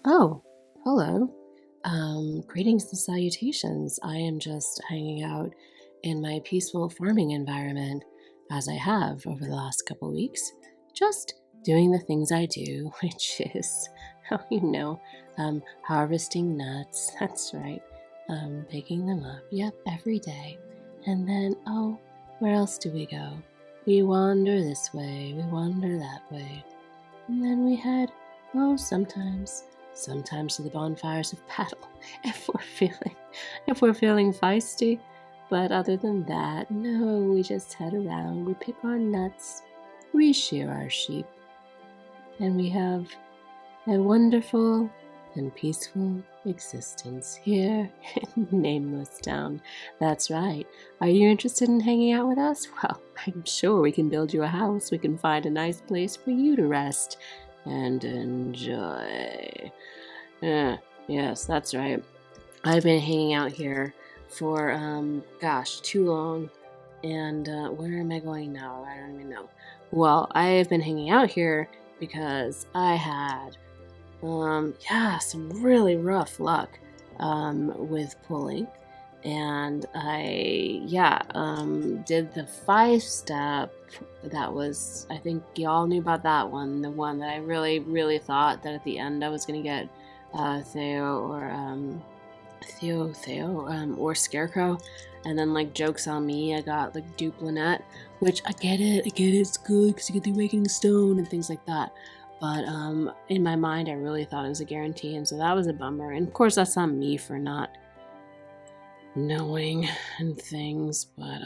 Oh, hello. Greetings and salutations. I am just hanging out in my peaceful farming environment as I have over the last couple weeks, just doing the things I do, which is, harvesting nuts. That's right. Picking them up, yep, every day. And then, where else do we go? We wander this way, we wander that way. And then we head, sometimes to the bonfires of battle if we're feeling feisty. But other than that, no, we just head around, we pick our nuts, we shear our sheep, and we have a wonderful and peaceful existence here in Nameless Town. That's right. Are you interested in hanging out with us? Well, I'm sure we can build you a house. We can find a nice place for you to rest and enjoy. Yes, that's right. I've been hanging out here for, too long. And where am I going now? I don't even know. Well, I have been hanging out here because I had some really rough luck with pulling. And I did the 5-step. That was, I think y'all knew about that one, the one that I really, really thought that at the end I was going to get Theo or Scarecrow. And then, like, joke's on me, I got, like, Duplinette, which I get it, it's good because you get the Awakening Stone and things like that. But in my mind, I really thought it was a guarantee, and so that was a bummer. And of course, that's on me for not knowing and things, but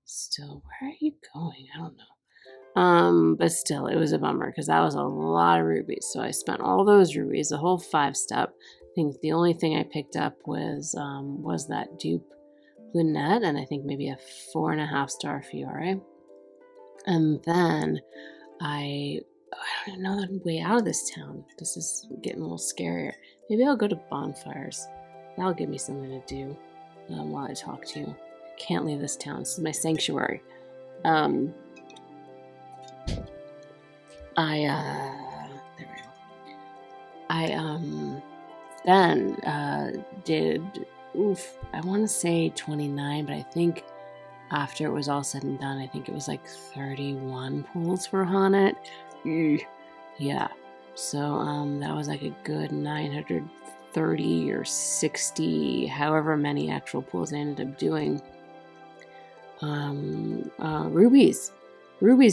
still, where are you going? I don't know. But still, it was a bummer because that was a lot of rubies. So I spent all those rubies, the whole 5-step. I think the only thing I picked up was that dupe Lunette, and I think maybe a 4.5-star Fiore. And then I don't even know the way out of this town. This is getting a little scarier. Maybe I'll go to bonfires. That'll give me something to do while I talk to you. I can't leave this town. This is my sanctuary. There we go. I then did, I want to say 29, but I think after it was all said and done, I think it was like 31 pulls for Haunted. Yeah. So that was like a good 930 or 60, however many actual pulls I ended up doing. Rubies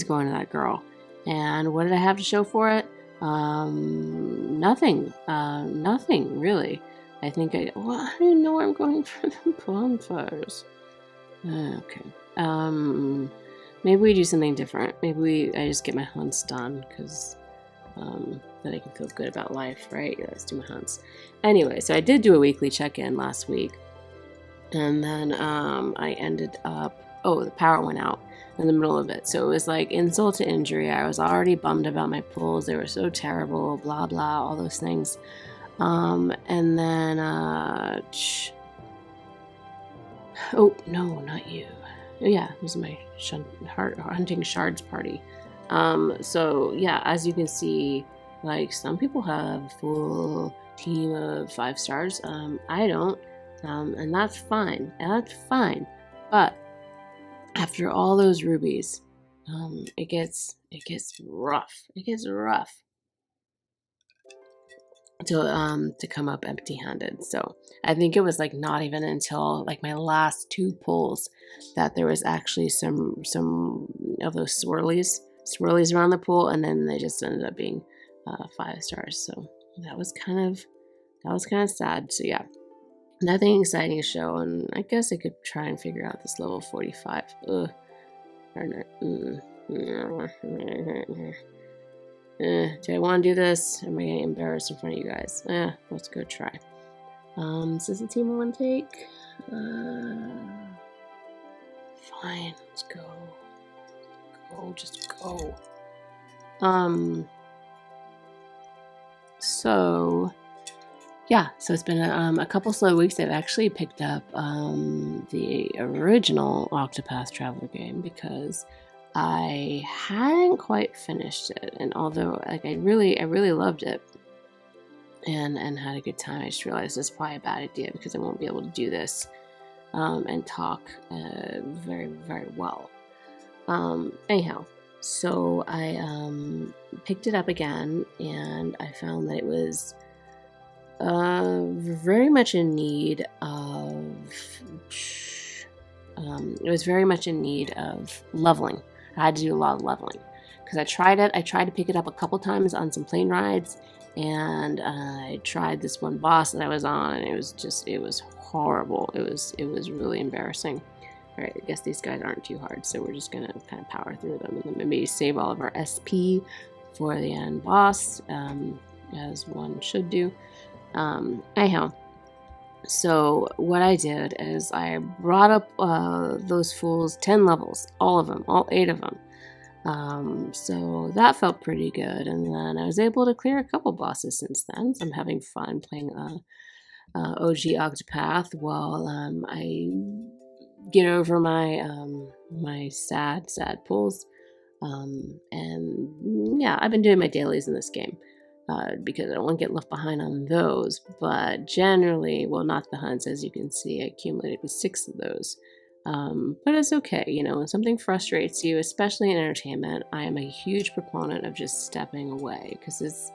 going to that girl. And what did I have to show for it? Nothing really. I think I don't even know where I'm going for the bonfires. Okay. Maybe we do something different. Maybe I just get my hunts done because then I can feel good about life, right? Yeah, let's do my hunts. Anyway, so I did do a weekly check-in last week, and then I ended up. Oh, the power went out in the middle of it, so it was like insult to injury. I was already bummed about my pulls; they were so terrible. Blah blah, all those things. And then oh no, not you. Yeah, it was my hunting shards party. So yeah, as you can see, like, some people have a full team of 5 stars. I don't, and that's fine. But after all those rubies, it gets rough. To come up empty-handed. So I think it was like not even until like my last 2 pulls that there was actually some of those swirlies around the pool, and then they just ended up being 5 stars. So that was kind of sad. So yeah, nothing exciting to show, and I guess I could try and figure out this level 45. Ugh. Do I want to do this? Am I getting embarrassed in front of you guys? Let's go try. Is this a team I want to take? Fine, let's go. Just go. So it's been a couple slow weeks. I've actually picked up the original Octopath Traveler game because I hadn't quite finished it, and although like I really loved it, and had a good time. I just realized it's probably a bad idea because I won't be able to do this and talk very, very well. Anyhow, so I picked it up again, and I found that it was very much in need of leveling. I had to do a lot of leveling because I tried it. I tried to pick it up a couple times on some plane rides, and I tried this one boss that I was on, and it was horrible. It was really embarrassing. All right, I guess these guys aren't too hard, so we're just gonna kind of power through them, and then maybe save all of our SP for the end boss, as one should do. Anyhow, so what I did is I brought up those fools 10 levels, all of them, all 8 of them. So that felt pretty good, and then I was able to clear a couple bosses since then. So I'm having fun playing OG Octopath while I get over my sad pulls. And yeah, I've been doing my dailies in this game because I don't want to get left behind on those. But generally, well, not the hunts, as you can see, I accumulated with 6 of those. But it's okay, when something frustrates you, especially in entertainment, I am a huge proponent of just stepping away because it's,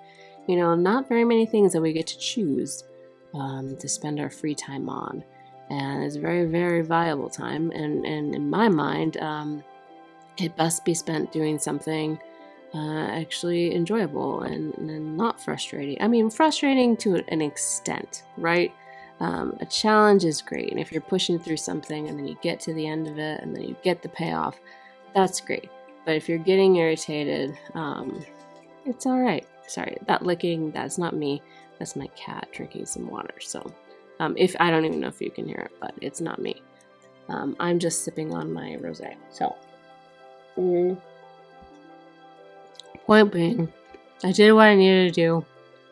not very many things that we get to choose to spend our free time on. And it's very, very valuable time. And in my mind, it best be spent doing something actually enjoyable and not frustrating. I mean, frustrating to an extent, right? A challenge is great. And if you're pushing through something and then you get to the end of it and then you get the payoff, that's great. But if you're getting irritated, it's all right. Sorry, that licking, that's not me. That's my cat drinking some water. So if I don't even know if you can hear it, but it's not me. I'm just sipping on my rosé. So point being, I did what I needed to do,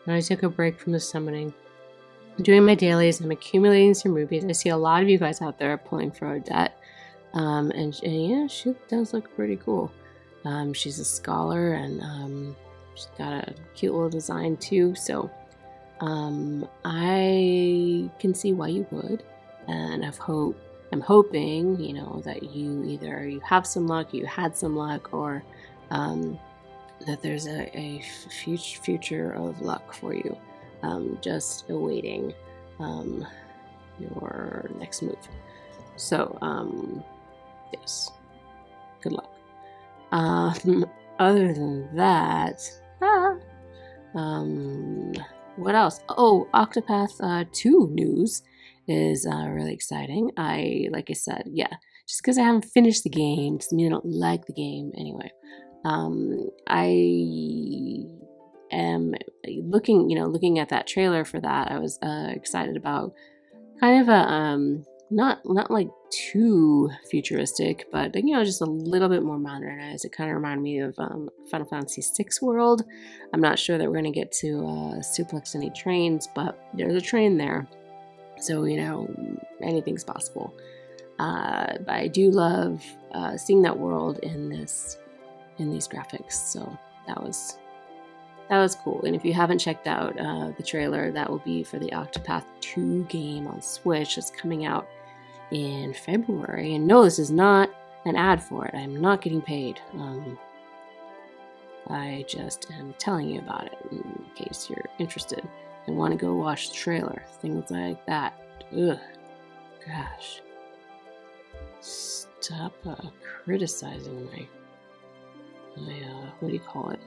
and I took a break from the summoning. I'm doing my dailies. I'm accumulating some rubies. I see a lot of you guys out there pulling for Odette, and yeah, she does look pretty cool. She's a scholar, and she's got a cute little design too. So I can see why you would, and I'm hoping, that you have some luck, you had some luck, or that there's a future of luck for you. Just awaiting your next move. So, yes, good luck. Other than that, what else? Oh, Octopath 2 news is really exciting. Like I said, yeah, just because I haven't finished the game doesn't mean I don't like the game anyway. I am looking at that trailer for that. I was excited about kind of a not like too futuristic, but just a little bit more modernized. It kind of reminded me of Final Fantasy VI world. I'm not sure that we're gonna get to suplex any trains, but there's a train there, so anything's possible. But I do love seeing that world in these graphics, so that was cool. And if you haven't checked out the trailer, that will be for the Octopath 2 game on Switch. It's coming out in February. And no, this is not an ad for it. I'm not getting paid. I just am telling you about it in case you're interested and want to go watch the trailer. Things like that. Ugh. Gosh. Stop criticizing my what do you call it?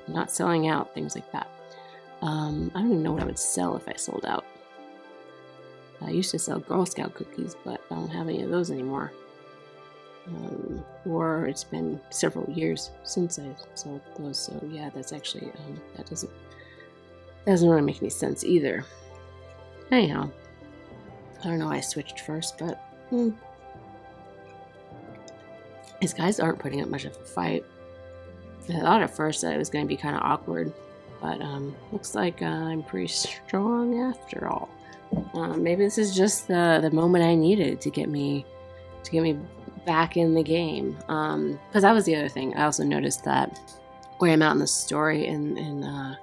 Not selling out, things like that. I don't even know what I would sell if I sold out. I used to sell Girl Scout cookies, but I don't have any of those anymore. Or it's been several years since I sold those, so yeah, that's actually, that doesn't really make any sense either. Anyhow, I don't know why I switched first, but these guys aren't putting up much of a fight. I thought at first that it was going to be kind of awkward, but looks like I'm pretty strong after all. Maybe this is just the moment I needed to get me back in the game. Because that was the other thing. I also noticed that where I'm at in the story in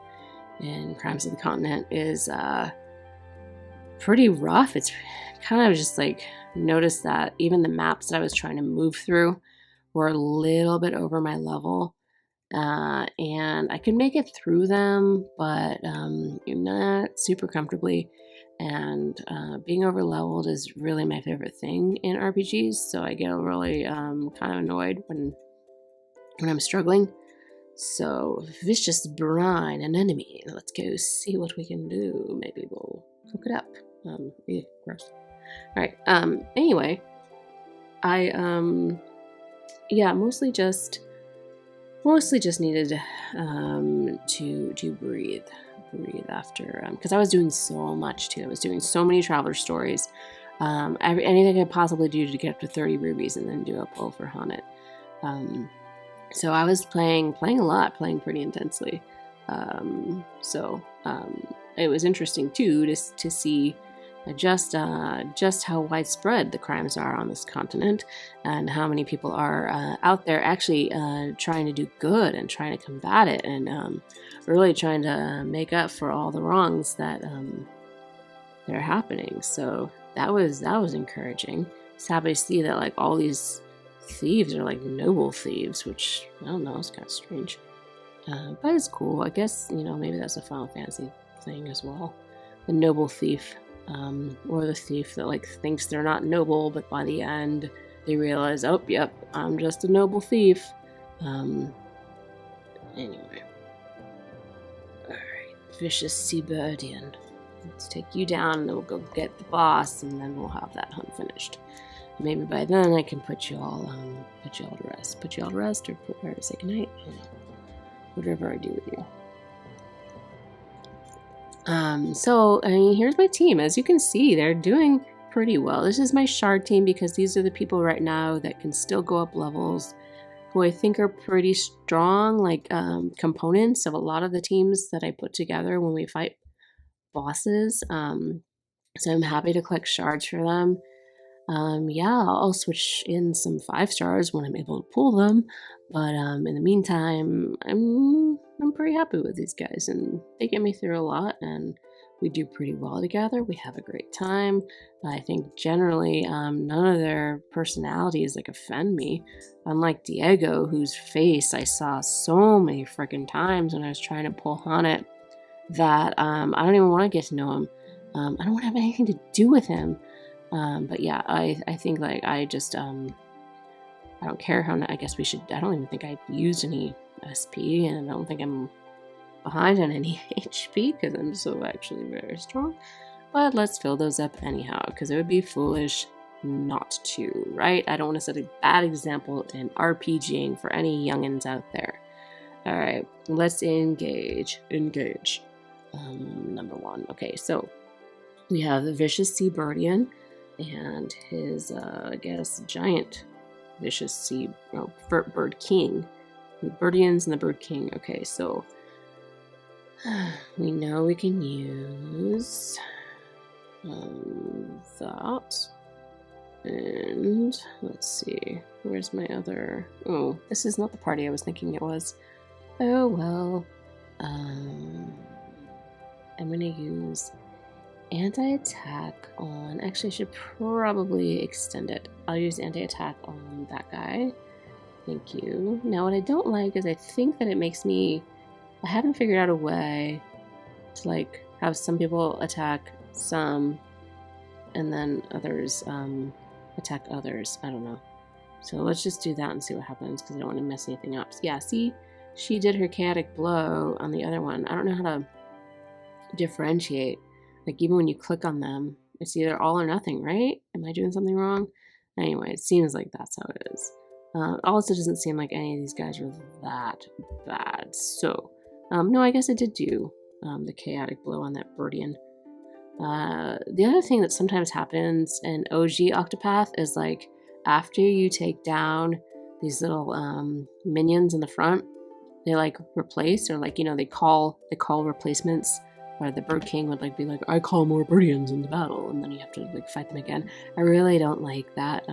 in Crimes of the Continent is pretty rough. It's kind of just like noticed that even the maps that I was trying to move through were a little bit over my level. And I could make it through them, but not super comfortably. And being over leveled is really my favorite thing in RPGs, so I get really kind of annoyed when I'm struggling. So, vicious brine, an enemy. Let's go see what we can do. Maybe we'll cook it up. Gross. All right. Anyway, I mostly just needed to breathe after, because I was doing so much too. I was doing so many traveler stories, anything I could possibly do to get up to 30 rubies and then do a pull for Haunted. So I was playing a lot, playing pretty intensely. It was interesting too to see just how widespread the crimes are on this continent, and how many people are out there actually trying to do good and trying to combat it, and really trying to make up for all the wrongs that are happening. So that was encouraging. It's happy to see that like all these thieves are like noble thieves, which I don't know, it's kind of strange, but it's cool. I guess maybe that's a Final Fantasy thing as well. The noble thief. Or the thief that like thinks they're not noble, but by the end they realize, oh, yep, I'm just a noble thief. Anyway. Alright, Vicious Seabirdian. Let's take you down and then we'll go get the boss, and then we'll have that hunt finished. Maybe by then I can put you all to rest. Put you all to rest or say goodnight. Whatever I do with you. Here's my team. As you can see, they're doing pretty well. This is my shard team because these are the people right now that can still go up levels, who I think are pretty strong, like components of a lot of the teams that I put together when we fight bosses. So I'm happy to collect shards for them. I'll switch in some 5 stars when I'm able to pull them, but in the meantime, I'm pretty happy with these guys, and they get me through a lot, and we do pretty well together. We have a great time. I think generally none of their personalities like offend me, unlike Diego, whose face I saw so many freaking times when I was trying to pull Haunted that I don't even want to get to know him. I don't want to have anything to do with him. But yeah, I think like I just I don't care how. I guess we should. I don't even think I used any SP, and I don't think I'm behind on any HP because I'm so actually very strong. But let's fill those up anyhow, because it would be foolish not to, right? I don't want to set a bad example in RPGing for any youngins out there. All right, let's engage. Number 1. Okay, so we have the Vicious Seabirdian and his, giant Vicious Bird King. The Birdians and the Bird King. Okay, so we know we can use that. And let's see, where's my other... Oh, this is not the party I was thinking it was. Oh, well. I'm going to use anti-attack on... Actually, I should probably extend it. I'll use anti-attack on that guy. Thank you. Now, what I don't like is I think that it makes me... I haven't figured out a way to, like, have some people attack some, and then others attack others. I don't know. So let's just do that and see what happens, because I don't want to mess anything up. So yeah, see? She did her chaotic blow on the other one. I don't know how to differentiate. Like, even when you click on them, it's either all or nothing, right? Am I doing something wrong? Anyway, it seems like that's how it is. Also doesn't seem like any of these guys were that bad. So, no, I guess I did do the chaotic blow on that Birdian. The other thing that sometimes happens in OG Octopath is, like, after you take down these little minions in the front, they, like, replace, or, like, you know, they call replacements. Or the Bird King would, like, be like, I call more Birdians into battle, and then you have to, like, fight them again. I really don't like that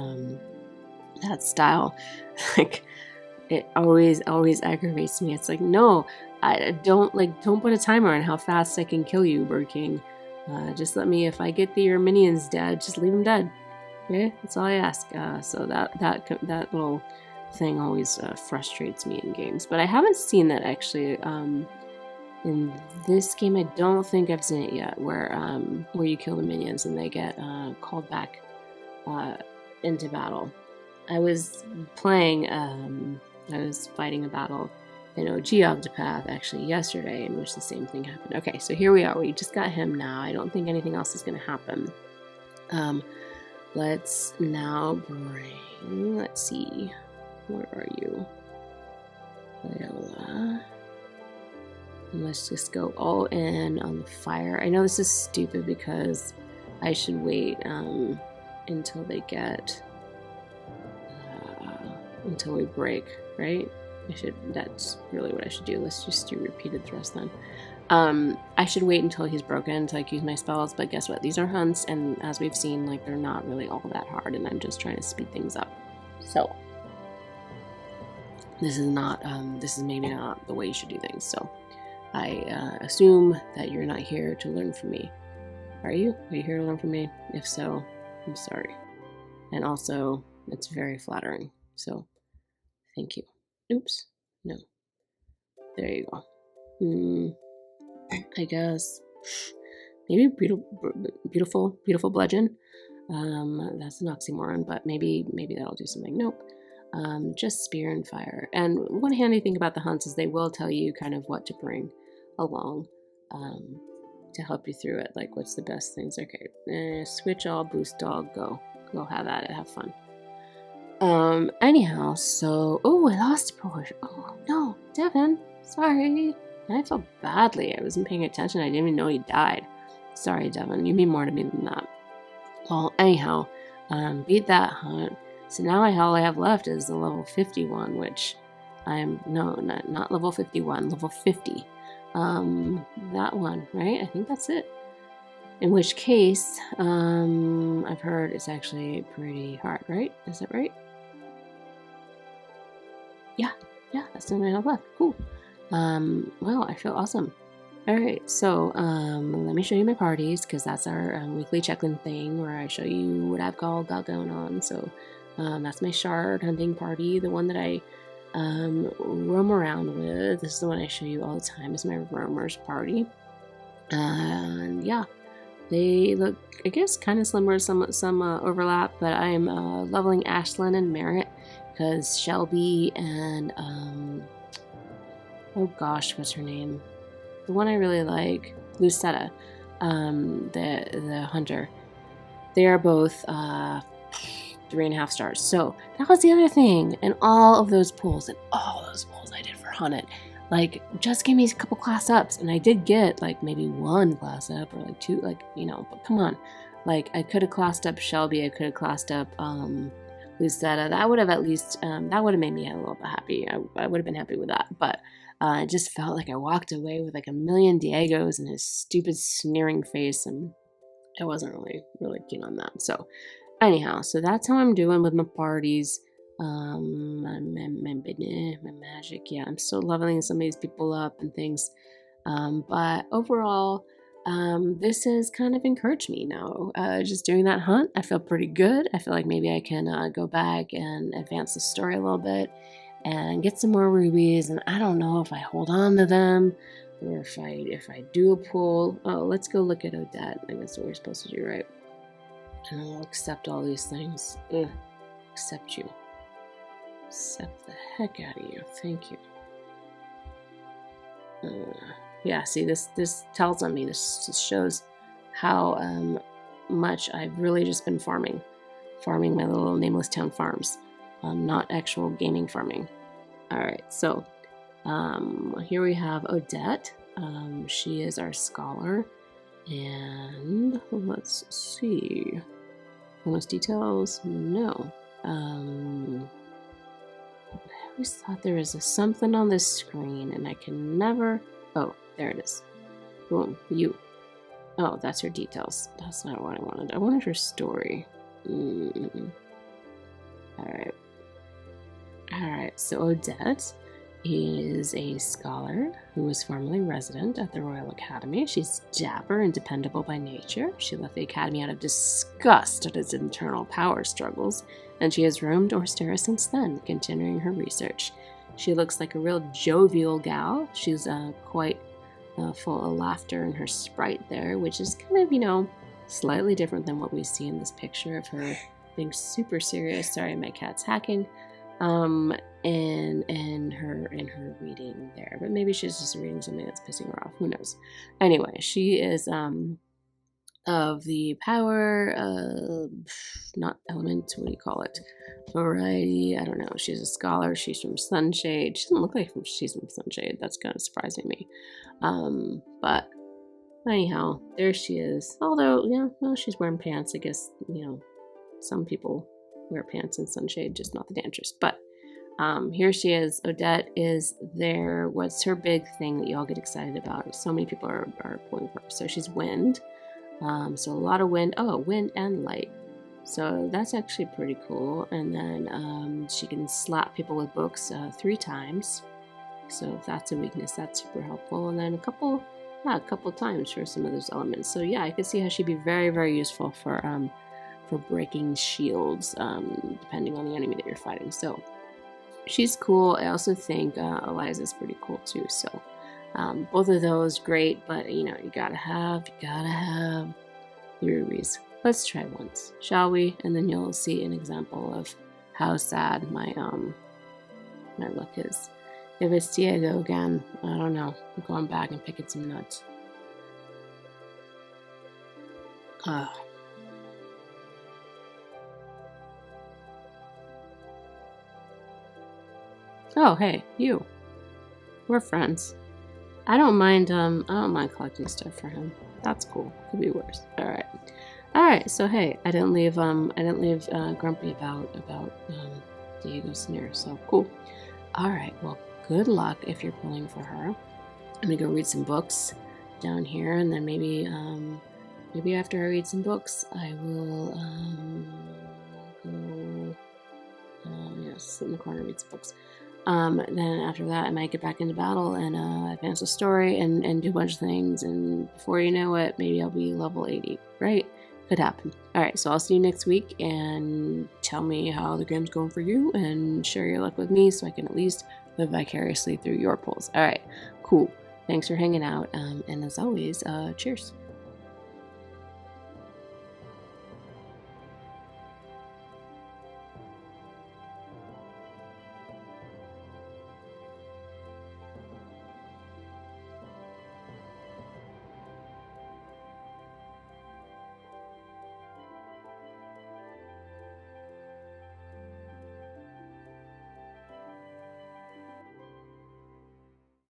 that style. Like, it always aggravates me. It's like, no, I don't put a timer on how fast I can kill you, Bird King. Just let me, if I get your minions dead, just leave them dead. Okay, that's all I ask. So that little thing always frustrates me in games. But I haven't seen that actually. In this game, I don't think I've seen it yet, where you kill the minions and they get called back into battle. I was playing. I was fighting a battle in OG Octopath actually yesterday, in which the same thing happened. Okay, so here we are. We just got him now. I don't think anything else is going to happen. Let's now bring. Let's see. Where are you, Viola? Let's just go all in on the fire. I know this is stupid because I should wait until they get until we break, right? That's really what I should do. Let's just do repeated thrust then. I should wait until he's broken to use my spells, but guess what? These are hunts, and as we've seen, they're not really all that hard, and I'm just trying to speed things up. So this is maybe not the way you should do things. So I assume that you're not here to learn from me. Are you? Are you here to learn from me? If so, I'm sorry. And also, it's very flattering. So, thank you. Oops. No. There you go. I guess maybe beautiful bludgeon. That's an oxymoron, but maybe that'll do something. Nope. Just spear and fire. And one handy thing about the hunts is they will tell you kind of what to bring along to help you through it. Like, what's the best things? Okay, switch all, boost dog, go have at it, have fun. Anyhow, so I lost a push. Oh no, Devin, sorry. I felt badly. I wasn't paying attention. I didn't even know he died. Sorry, Devin. You mean more to me than that. Well, anyhow, beat that hunt. So now all I have left is the level 51, which not level 51, level 50. That one, right? I think that's it. In which case, I've heard it's actually pretty hard, right? Is that right? Yeah, that's the one I have left. Cool. Well, I feel awesome. Alright, so let me show you my parties, because that's our weekly check-in thing where I show you what I've got going on. So that's my shard hunting party, the one that I roam around with. This is the one I show you all the time. It's my roamers party. And yeah, they look, I guess, kind of similar, some overlap, but I am leveling Ashlyn and Merritt because Shelby and oh gosh, what's her name? The one I really like, Lucetta, the hunter. They are both 3.5 stars. So that was the other thing. And all those pulls I did for Hunted, just give me a couple class ups. And I did get maybe one class up or two, but come on. I could have classed up Shelby. I could have classed up Lucetta. That would have at least, that would have made me a little bit happy. I would have been happy with that. But it just felt like I walked away with a million Diegos and his stupid sneering face, and I wasn't really keen on that. So anyhow, so that's how I'm doing with my parties. My magic. Yeah, I'm still leveling some of these people up and things. But overall, this has kind of encouraged me now. Just doing that hunt, I feel pretty good. I feel like maybe I can go back and advance the story a little bit and get some more rubies. And I don't know if I hold on to them or if I do a pull. Oh, let's go look at Odette. I guess what we're supposed to do, right? And I'll accept all these things. Accept you. Accept the heck out of you. Thank you. Yeah, see, this tells on me. This just shows how much I've really just been farming my little nameless town farms, not actual gaming farming. All right, so here we have Odette. She is our scholar, and let's see. Bonus details? No. I always thought there was something on this screen, and I can never. Oh, there it is. Boom, you. Oh, that's her details. That's not what I wanted. I wanted her story. Alright. Alright, so Odette is a scholar who was formerly resident at the Royal Academy. She's dapper and dependable by nature. She left the Academy out of disgust at its internal power struggles, and she has roamed Orstera since then, continuing her research. She looks like a real jovial gal. She's quite full of laughter in her sprite there, which is kind of, slightly different than what we see in this picture of her being super serious. Sorry, my cat's hacking. In her reading there, but maybe she's just reading something that's pissing her off. Who knows? Anyway, she is of the power, not element. What do you call it? Variety. I don't know. She's a scholar. She's from Sunshade. She doesn't look like she's from Sunshade. That's kind of surprising me. But anyhow, there she is. Although, well, she's wearing pants. I guess some people wear pants in Sunshade, just not the dancers. But here she is. Odette is there. What's her big thing that you all get excited about? So many people are pulling for her. So she's wind. So a lot of wind. Oh, wind and light. So that's actually pretty cool. And then she can slap people with books 3 times. So if that's a weakness, that's super helpful. And then a couple times for some of those elements. So yeah, I can see how she'd be very, very useful for breaking shields, depending on the enemy that you're fighting. So she's cool. I also think Eliza's pretty cool too. So both of those great, but you gotta have the rubies. Let's try once, shall we? And then you'll see an example of how sad my look is. If it's Diego again, I don't know. I'm going back and picking some nuts. Oh, hey, you. We're friends. I don't mind collecting stuff for him. That's cool. Could be worse. Alright, so hey, I didn't leave grumpy about Diego Sneer, so cool. Alright, well, good luck if you're pulling for her. I'm gonna go read some books down here, and then maybe after I read some books, I will go sit in the corner and read some books. Then after that, I might get back into battle and advance the story and do a bunch of things, and before you know it, maybe I'll be level 80, right? Could happen. Alright, so I'll see you next week, and tell me how the game's going for you, and share your luck with me so I can at least live vicariously through your pulls. Alright, cool. Thanks for hanging out, and as always, cheers.